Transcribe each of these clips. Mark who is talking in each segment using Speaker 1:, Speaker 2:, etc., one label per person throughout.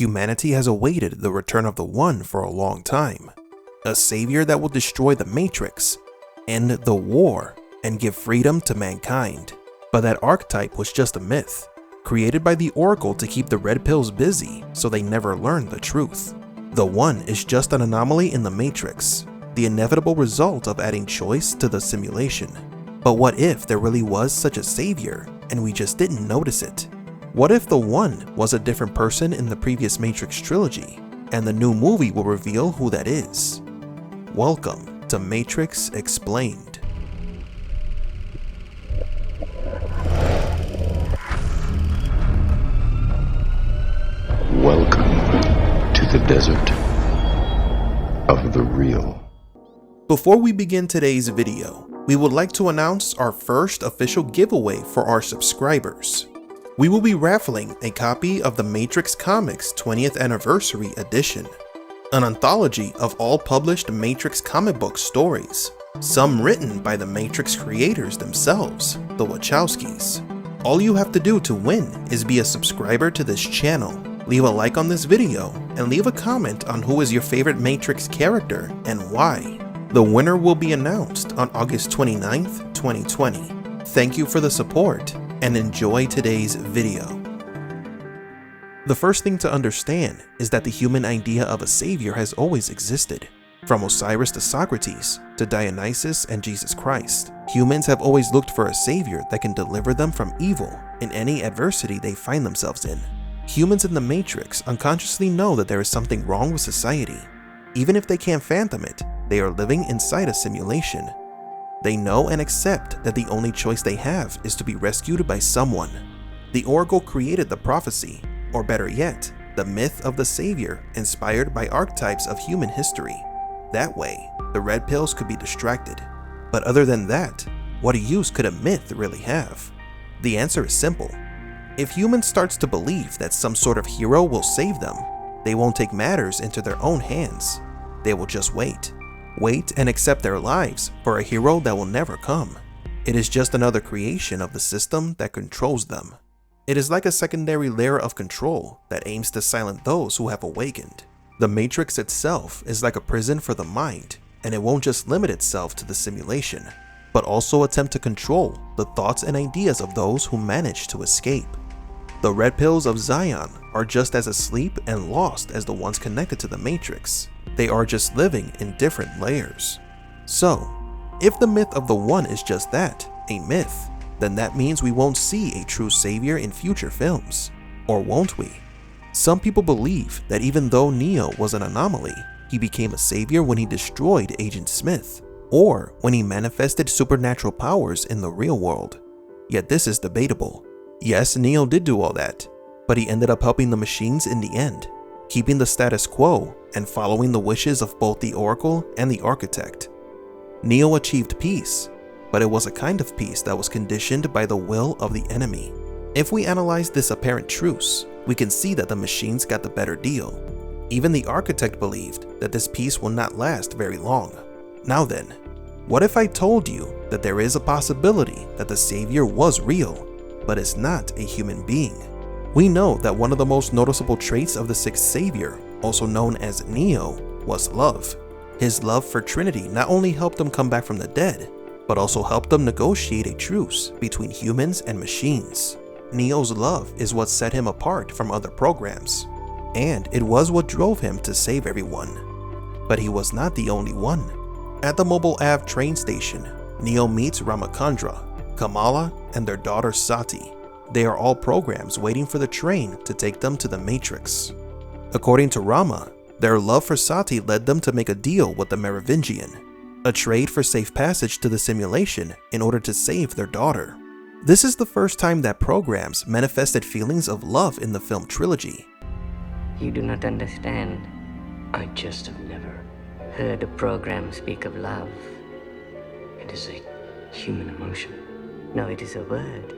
Speaker 1: Humanity has awaited the return of the One for a long time, a savior that will destroy the Matrix, end the war, and give freedom to mankind. But that archetype was just a myth, created by the Oracle to keep the Red Pills busy so they never learn the truth. The One is just an anomaly in the Matrix, the inevitable result of adding choice to the simulation. But what if there really was such a savior and we just didn't notice it? What if the One was a different person in the previous Matrix trilogy, and the new movie will reveal who that is? Welcome to Matrix Explained.
Speaker 2: Welcome to the desert of the real.
Speaker 1: Before we begin today's video, we would like to announce our first official giveaway for our subscribers. We will be raffling a copy of the Matrix Comics 20th Anniversary Edition, an anthology of all published Matrix comic book stories, some written by the Matrix creators themselves, the Wachowskis. All you have to do to win is be a subscriber to this channel, leave a like on this video, and leave a comment on who is your favorite Matrix character and why. The winner will be announced on August 29th, 2020. Thank you for the support, and enjoy today's video. The first thing to understand is that the human idea of a savior has always existed. From Osiris to Socrates, to Dionysus and Jesus Christ, humans have always looked for a savior that can deliver them from evil in any adversity they find themselves in. Humans in the Matrix unconsciously know that there is something wrong with society. Even if they can't fathom it, they are living inside a simulation. They know and accept that the only choice they have is to be rescued by someone. The Oracle created the prophecy, or better yet, the myth of the savior inspired by archetypes of human history. That way, the Red Pills could be distracted. But other than that, what use could a myth really have? The answer is simple. If humans starts to believe that some sort of hero will save them, they won't take matters into their own hands. They will just wait and accept their lives for a hero that will never come. It is just another creation of the system that controls them. It is like a secondary layer of control that aims to silence those who have awakened. The Matrix itself is like a prison for the mind, and it won't just limit itself to the simulation, but also attempt to control the thoughts and ideas of those who manage to escape. The Red Pills of Zion are just as asleep and lost as the ones connected to the Matrix. They are just living in different layers. So, if the myth of the One is just that, a myth, then that means we won't see a true savior in future films. Or won't we? Some people believe that even though Neo was an anomaly, he became a savior when he destroyed Agent Smith, or when he manifested supernatural powers in the real world. Yet this is debatable. Yes, Neo did do all that, but he ended up helping the machines in the end, keeping the status quo and following the wishes of both the Oracle and the Architect. Neo achieved peace, but it was a kind of peace that was conditioned by the will of the enemy. If we analyze this apparent truce, we can see that the machines got the better deal. Even the Architect believed that this peace will not last very long. Now then, what if I told you that there is a possibility that the savior was real, but is not a human being? We know that one of the most noticeable traits of the sixth savior, also known as Neo, was love. His love for Trinity not only helped him come back from the dead, but also helped them negotiate a truce between humans and machines. Neo's love is what set him apart from other programs, and it was what drove him to save everyone. But he was not the only one. At the Mobile Ave train station, Neo meets Ramachandra, Kamala, and their daughter Sati. They are all programs waiting for the train to take them to the Matrix. According to Rama, their love for Sati led them to make a deal with the Merovingian, a trade for safe passage to the simulation in order to save their daughter. This is the first time that programs manifested feelings of love in the film trilogy.
Speaker 3: You do not understand.
Speaker 2: I just have never.
Speaker 3: Heard a program speak of love.
Speaker 2: It is a human emotion.
Speaker 3: No, it is a word.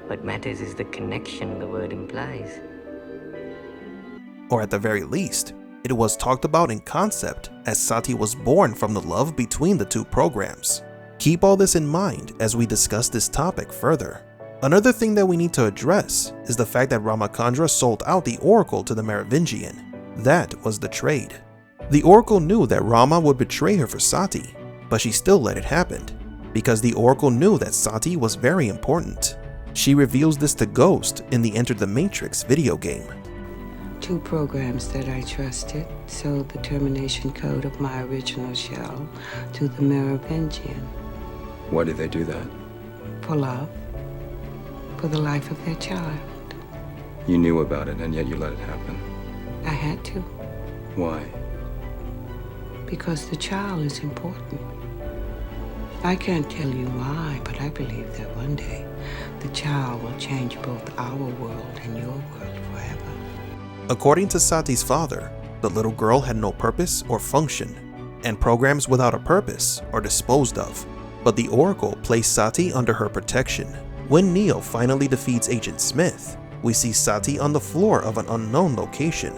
Speaker 3: What matters is the connection the word implies.
Speaker 1: Or at the very least, it was talked about in concept as Sati was born from the love between the two programs. Keep all this in mind as we discuss this topic further. Another thing that we need to address is the fact that Ramachandra sold out the Oracle to the Merovingian. That was the trade. The Oracle knew that Rama would betray her for Sati, but she still let it happen, because the Oracle knew that Sati was very important. She reveals this to Ghost in the Enter the Matrix video game.
Speaker 4: 2 programs that I trusted sold the termination code of my original shell to the Merovingian.
Speaker 5: Why did they do that?
Speaker 4: For love. For the life of their child.
Speaker 5: You knew about it, and yet you let it happen.
Speaker 4: I had to.
Speaker 5: Why?
Speaker 4: Because the child is important. I can't tell you why, but I believe that one day the child will change both our world and your world forever.
Speaker 1: According to Sati's father, the little girl had no purpose or function, and programs without a purpose are disposed of. But the Oracle placed Sati under her protection. When Neo finally defeats Agent Smith, we see Sati on the floor of an unknown location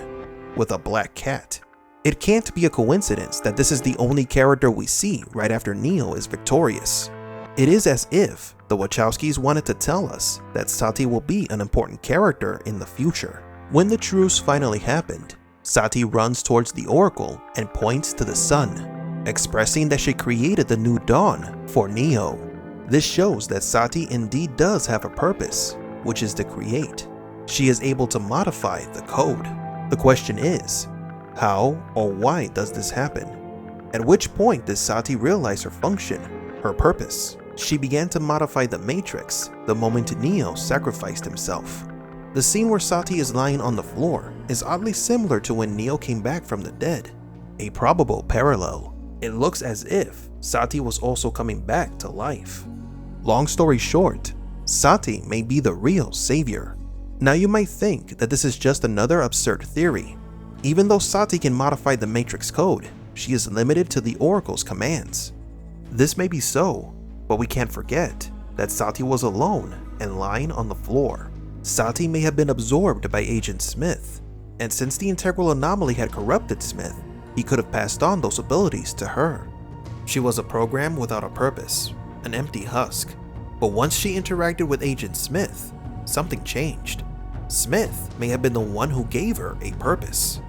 Speaker 1: with a black cat. It can't be a coincidence that this is the only character we see right after Neo is victorious. It is as if the Wachowskis wanted to tell us that Sati will be an important character in the future. When the truce finally happened, Sati runs towards the Oracle and points to the sun, expressing that she created the new dawn for Neo. This shows that Sati indeed does have a purpose, which is to create. She is able to modify the code. The question is, how or why does this happen? At which point does Sati realize her function, her purpose? She began to modify the Matrix the moment Neo sacrificed himself. The scene where Sati is lying on the floor is oddly similar to when Neo came back from the dead, a probable parallel. It looks as if Sati was also coming back to life. Long story short, Sati may be the real savior. Now you might think that this is just another absurd theory. Even though Sati can modify the Matrix code, she is limited to the Oracle's commands. This may be so, but we can't forget that Sati was alone and lying on the floor. Sati may have been absorbed by Agent Smith, and since the integral anomaly had corrupted Smith, he could have passed on those abilities to her. She was a program without a purpose, an empty husk. But once she interacted with Agent Smith, something changed. Smith may have been the one who gave her a purpose.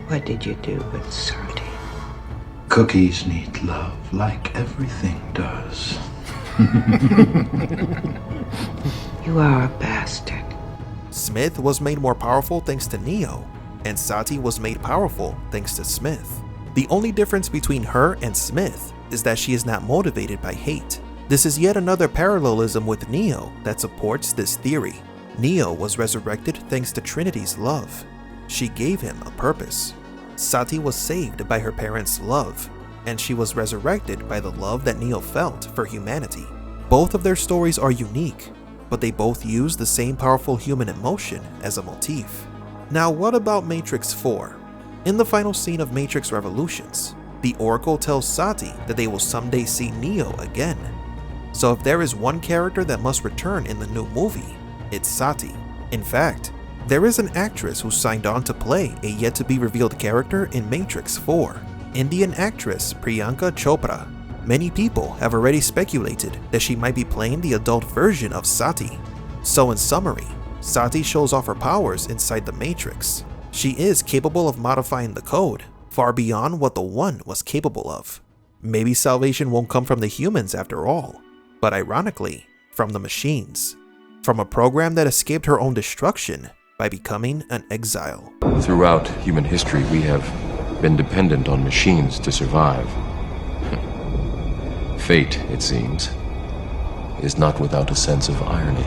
Speaker 4: What did you do with Sati?
Speaker 2: Cookies need love like everything does.
Speaker 4: You are a bastard.
Speaker 1: Smith was made more powerful thanks to Neo, and Sati was made powerful thanks to Smith. The only difference between her and Smith is that she is not motivated by hate. This is yet another parallelism with Neo that supports this theory. Neo was resurrected thanks to Trinity's love. She gave him a purpose. Sati was saved by her parents' love, and she was resurrected by the love that Neo felt for humanity. Both of their stories are unique, but they both use the same powerful human emotion as a motif. Now what about Matrix 4? In the final scene of Matrix Revolutions, the Oracle tells Sati that they will someday see Neo again. So if there is one character that must return in the new movie, it's Sati. In fact, there is an actress who signed on to play a yet-to-be-revealed character in Matrix 4, Indian actress Priyanka Chopra. Many people have already speculated that she might be playing the adult version of Sati. So in summary, Sati shows off her powers inside the Matrix. She is capable of modifying the code, far beyond what the One was capable of. Maybe salvation won't come from the humans after all, but ironically, from the machines. From a program that escaped her own destruction by becoming an exile.
Speaker 6: Throughout human history, we have been dependent on machines to survive. Fate, it seems, is not without a sense of irony.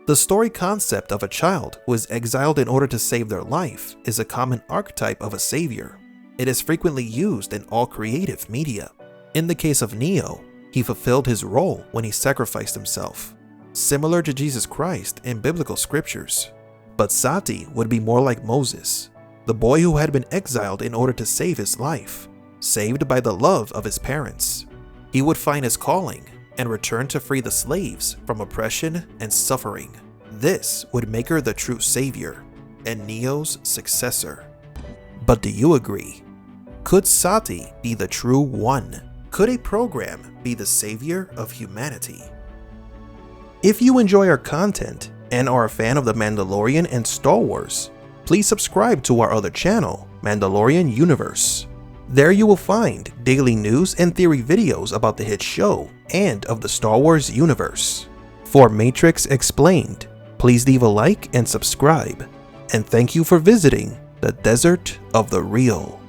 Speaker 1: The story concept of a child who is exiled in order to save their life is a common archetype of a savior. It is frequently used in all creative media. In the case of Neo, he fulfilled his role when he sacrificed himself, similar to Jesus Christ in biblical scriptures. But Sati would be more like Moses, the boy who had been exiled in order to save his life, saved by the love of his parents. He would find his calling and return to free the slaves from oppression and suffering. This would make her the true savior and Neo's successor. But do you agree? Could Sati be the true one? Could a program be the savior of humanity? If you enjoy our content and are a fan of The Mandalorian and Star Wars, please subscribe to our other channel, Mandalorian Universe. There you will find daily news and theory videos about the hit show and of the Star Wars universe. For Matrix Explained, please leave a like and subscribe. And thank you for visiting the Desert of the Real.